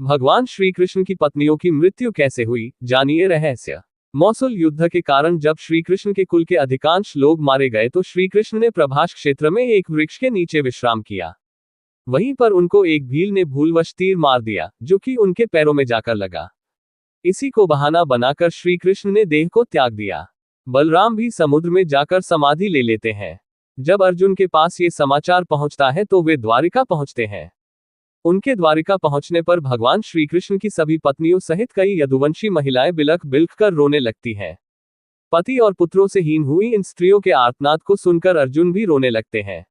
भगवान श्री कृष्ण की पत्नियों की मृत्यु कैसे हुई, जानिए रहस्य। मौसूल युद्ध के कारण जब श्री कृष्ण के कुल के अधिकांश लोग मारे गए तो श्री कृष्ण ने प्रभास क्षेत्र में एक वृक्ष के नीचे विश्राम किया। वहीं पर उनको एक भील ने भूलवश तीर मार दिया, जो कि उनके पैरों में जाकर लगा। इसी को बहाना बनाकर श्री कृष्ण ने देह को त्याग दिया। बलराम भी समुद्र में जाकर समाधि ले लेते हैं। जब अर्जुन के पास ये समाचार पहुंचता है तो वे द्वारिका पहुंचते हैं। उनके द्वारिका पहुंचने पर भगवान श्री कृष्ण की सभी पत्नियों सहित कई यदुवंशी महिलाएं बिलख बिलख कर रोने लगती हैं। पति और पुत्रों से हीन हुई इन स्त्रियों के आर्तनाद को सुनकर अर्जुन भी रोने लगते हैं।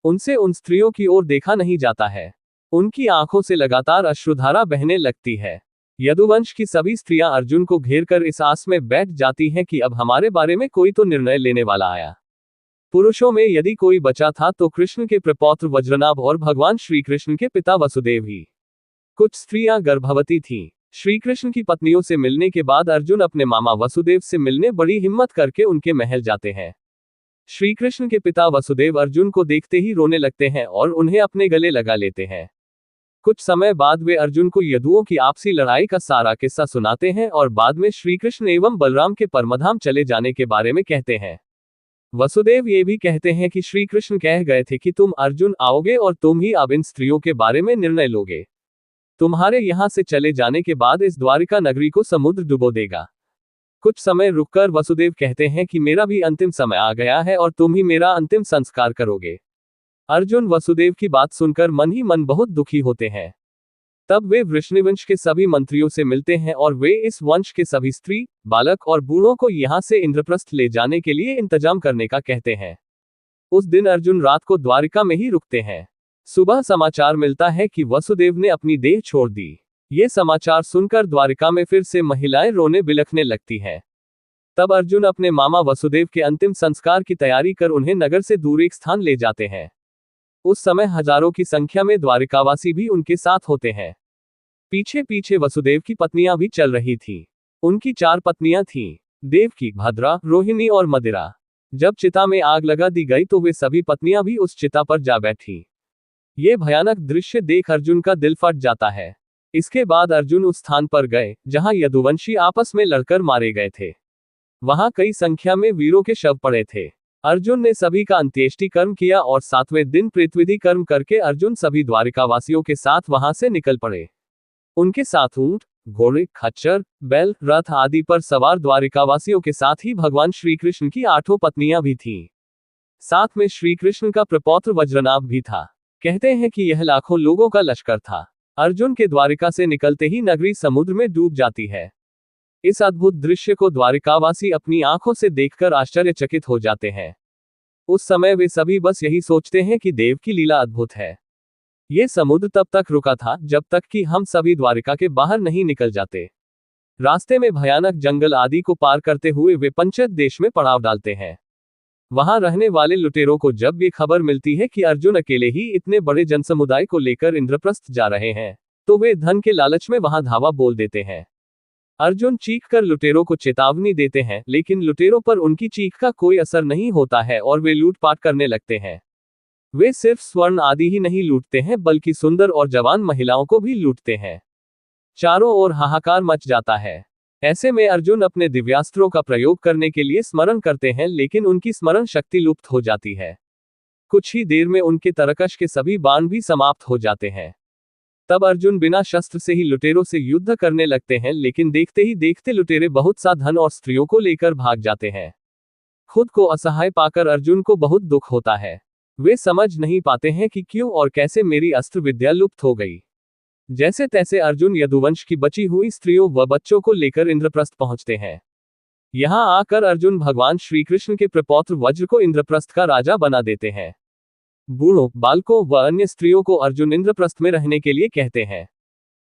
उनसे उन स्त्रियों की ओर देखा नहीं जाता है। उनकी आंखों से लगातार अश्रुधारा बहने लगती है। यदुवंश की सभी स्त्रियां अर्जुन को घेर कर इस आस में बैठ जाती हैं कि अब हमारे बारे में कोई तो निर्णय लेने वाला आया। पुरुषों में यदि कोई बचा था तो कृष्ण के प्रपौत्र वज्रनाभ और भगवान श्री कृष्ण के पिता वसुदेव ही। कुछ स्त्रियां गर्भवती थीं। श्री कृष्ण की पत्नियों से मिलने के बाद अर्जुन अपने मामा वसुदेव से मिलने बड़ी हिम्मत करके उनके महल जाते हैं। श्री कृष्ण के पिता वसुदेव अर्जुन को देखते ही रोने लगते हैं और उन्हें अपने गले लगा लेते हैं। कुछ समय बाद वे अर्जुन को यदुओं की आपसी लड़ाई का सारा किस्सा सुनाते हैं और बाद में श्री कृष्ण एवं बलराम के परमधाम चले जाने के बारे में कहते हैं। वसुदेव ये भी कहते हैं कि श्री कृष्ण कह गए थे कि तुम अर्जुन आओगे और तुम ही अब इन स्त्रियों के बारे में निर्णय लोगे। तुम्हारे यहां से चले जाने के बाद इस द्वारिका नगरी को समुद्र डुबो देगा। कुछ समय रुककर वसुदेव कहते हैं कि मेरा भी अंतिम समय आ गया है और तुम ही मेरा अंतिम संस्कार करोगे। अर्जुन वसुदेव की बात सुनकर मन ही मन बहुत दुखी होते हैं। तब वे वृषणिवंश के सभी मंत्रियों से मिलते हैं और वे इस वंश के सभी स्त्री, बालक और बूढ़ों को यहां से इंद्रप्रस्थ ले जाने के लिए इंतजाम करने का कहते हैं। उस दिन अर्जुन रात को द्वारिका में ही रुकते हैं। सुबह समाचार मिलता है कि वसुदेव ने अपनी देह छोड़ दी। ये समाचार सुनकर द्वारिका में फिर से महिलाएं रोने बिलखने लगती हैं। तब अर्जुन अपने मामा वसुदेव के अंतिम संस्कार की तैयारी कर उन्हें नगर से दूर एक स्थान ले जाते हैं। उस समय हजारों की संख्या में द्वारिकावासी भी उनके साथ होते हैं। पीछे पीछे वसुदेव की पत्नियां भी चल रही थीं। उनकी 4 पत्नियां थीं, देवकी, भद्रा, रोहिणी और मदिरा। जब चिता में आग लगा दी गई तो वे सभी पत्नियां भी उस चिता पर जा बैठी। ये भयानक दृश्य देख अर्जुन का दिल फट जाता है। इसके बाद अर्जुन उस स्थान पर गए जहां यदुवंशी आपस में लड़कर मारे गए थे। वहां कई संख्या में वीरों के शव पड़े थे। अर्जुन ने सभी का अंत्येष्टि कर्म किया और 7वें दिन प्रेतविधि कर्म करके अर्जुन सभी द्वारिकावासियों के साथ वहां से निकल पड़े। उनके साथ ऊंट, घोड़े, खच्चर, बैल, रथ आदि पर सवार द्वारिकावासियों के साथ ही भगवान श्री कृष्ण की 8 पत्नियां भी थीं। साथ में श्री कृष्ण का प्रपौत्र वज्रनाभ भी था। कहते हैं कि यह लाखों लोगों का लश्कर था। अर्जुन के द्वारिका से निकलते ही नगरी समुद्र में डूब जाती है। इस अद्भुत दृश्य को द्वारिकावासी अपनी आंखों से देखकर आश्चर्यचकित हो जाते हैं। उस समय वे सभी बस यही सोचते हैं कि देव की लीला अद्भुत है। ये समुद्र तब तक रुका था जब तक कि हम सभी द्वारिका के बाहर नहीं निकल जाते। रास्ते में भयानक जंगल आदि को पार करते हुए वे पंचत देश में पड़ाव डालते हैं। वहां रहने वाले लुटेरों को जब ये खबर मिलती है कि अर्जुन अकेले ही इतने बड़े जनसमुदाय को लेकर इंद्रप्रस्थ जा रहे हैं, तो वे धन के लालच में वहां धावा बोल देते हैं। अर्जुन चीख कर लुटेरों को चेतावनी देते हैं, लेकिन लुटेरों पर उनकी चीख का कोई असर नहीं होता है और वे लूटपाट करने लगते हैं। वे सिर्फ स्वर्ण आदि ही नहीं लूटते हैं बल्कि सुंदर और जवान महिलाओं को भी लूटते हैं। चारों ओर हाहाकार मच जाता है। ऐसे में अर्जुन अपने दिव्यास्त्रों का प्रयोग करने के लिए स्मरण करते हैं, लेकिन उनकी स्मरण शक्ति लुप्त हो जाती है। कुछ ही देर में उनके तरकश के सभी बाण भी समाप्त हो जाते हैं। तब अर्जुन बिना शस्त्र से ही लुटेरों से युद्ध करने लगते हैं, लेकिन देखते ही देखते लुटेरे बहुत सा धन और स्त्रियों को लेकर भाग जाते हैं। खुद को असहाय पाकर अर्जुन को बहुत दुख होता है। वे समझ नहीं पाते हैं कि क्यों और कैसे मेरी अस्त्र विद्या लुप्त हो गई। जैसे तैसे अर्जुन यदुवंश की बची हुई स्त्रियों व बच्चों को लेकर इंद्रप्रस्थ पहुंचते हैं। यहां आकर अर्जुन भगवान श्री कृष्ण के प्रपौत्र वज्र को इंद्रप्रस्थ का राजा बना देते हैं। बूढ़ों, बालकों व अन्य स्त्रियों को अर्जुन इंद्रप्रस्थ में रहने के लिए कहते हैं।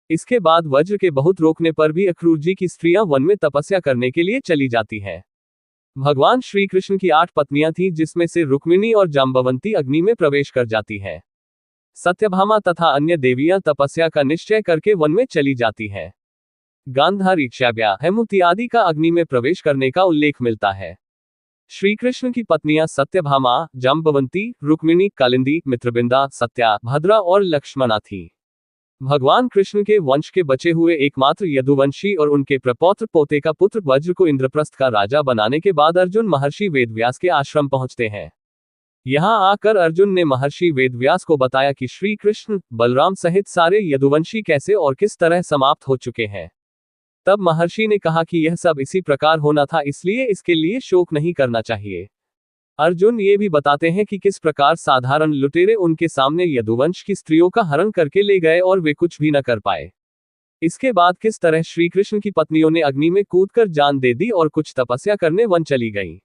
इसके बाद वज्र के बहुत रोकने पर भी अक्रूर जी की स्त्रियां वन में तपस्या करने के लिए चली जाती हैं। भगवान श्री कृष्ण की 8 पत्नियां थीं, जिसमें से रुक्मिणी और जाम्बवंती अग्नि में प्रवेश कर जाती हैं। सत्यभामा तथा अन्य देवियां तपस्या का निश्चय करके वन में चली जाती हैं। गांधारी, क्षैब्या, हेमुति आदि का अग्नि में प्रवेश करने का उल्लेख मिलता है। श्री कृष्ण की पत्नियां सत्यभामा, जाम्बवंती, रुक्मिणी, कालिंदी, मित्रबिंदा, सत्या, भद्रा और लक्ष्मणा थीं। भगवान कृष्ण के वंश के बचे हुए एकमात्र यदुवंशी और उनके प्रपौत्र पोते का पुत्र वज्र को इंद्रप्रस्थ का राजा बनाने के बाद अर्जुन महर्षि वेदव्यास के आश्रम पहुंचते हैं। यहां आकर अर्जुन ने महर्षि वेदव्यास को बताया कि श्री कृष्ण, बलराम सहित सारे यदुवंशी कैसे और किस तरह समाप्त हो चुके हैं। तब महर्षि ने कहा कि यह सब इसी प्रकार होना था, इसलिए इसके लिए शोक नहीं करना चाहिए। अर्जुन ये भी बताते हैं कि किस प्रकार साधारण लुटेरे उनके सामने यदुवंश की स्त्रियों का हरण करके ले गए और वे कुछ भी न कर पाए। इसके बाद किस तरह श्री कृष्ण की पत्नियों ने अग्नि में कूदकर जान दे दी और कुछ तपस्या करने वन चली गईं।